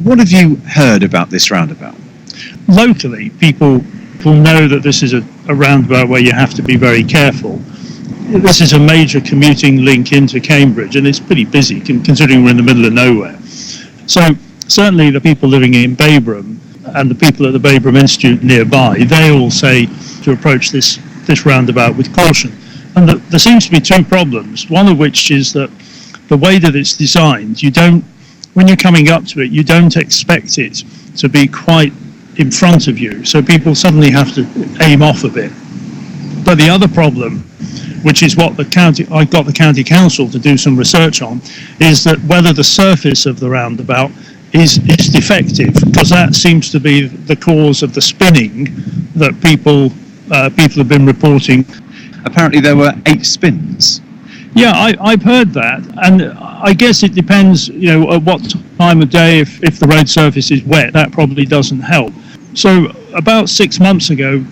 What have you heard about this roundabout? Locally, people know that this is a roundabout where you have to be very careful. This is a major commuting link into Cambridge, and it's pretty busy considering we're in the middle of nowhere. So certainly the people living in Babraham and the people at the Babraham Institute nearby, they all say to approach this roundabout with caution. And there seems to be two problems, one of which is that the way that it's designed, when you're coming up to it, you don't expect it to be quite in front of you, so people suddenly have to aim off a bit. But the other problem, which is what I got the county council to do some research on, is that whether the surface of the roundabout is defective, because that seems to be the cause of the spinning that people have been reporting. Apparently there were 8 spins. Yeah, I've heard that, and I guess it depends, at what time of day. If the road surface is wet, that probably doesn't help. So about 6 months ago,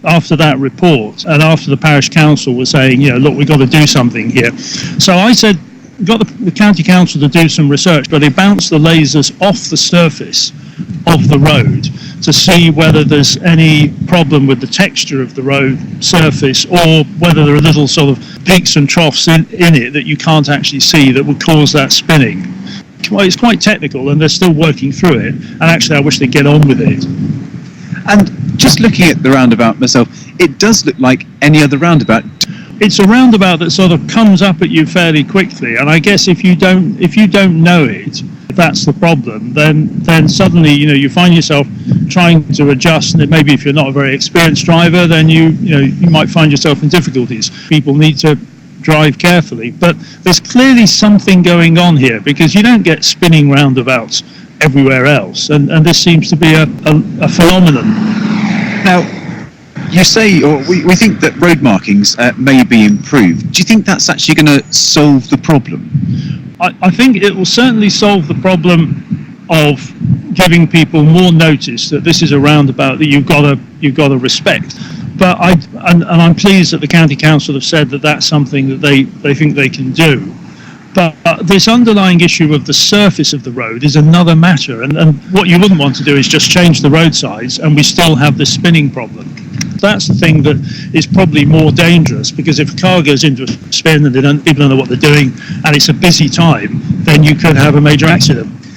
after that report, and after the parish council was saying, look, we've got to do something here. So I said, got the county council to do some research, but they bounced the lasers off the surface of the road to see whether there's any problem with the texture of the road surface, or whether there are little sort of peaks and troughs in it that you can't actually see that would cause that spinning. Well, it's quite technical, and they're still working through it, and actually I wish they'd get on with it. And just looking at the roundabout myself, it does look like any other roundabout. It's a roundabout that sort of comes up at you fairly quickly, and I guess if you don't know it, that's the problem. Then suddenly you find yourself trying to adjust, and maybe if you're not a very experienced driver, then you might find yourself in difficulties. People need to drive carefully, but there's clearly something going on here, because you don't get spinning roundabouts everywhere else, and this seems to be a phenomenon. Now, you say, or we think that road markings may be improved. Do you think that's actually going to solve the problem? I think it will certainly solve the problem of giving people more notice that this is a roundabout that you've got to respect. But I'm pleased that the county council have said that that's something that they think they can do. But this underlying issue of the surface of the road is another matter, and what you wouldn't want to do is just change the road size and we still have this spinning problem. That's the thing that is probably more dangerous, because if a car goes into a spin and people don't know what they're doing and it's a busy time, then you could have a major accident.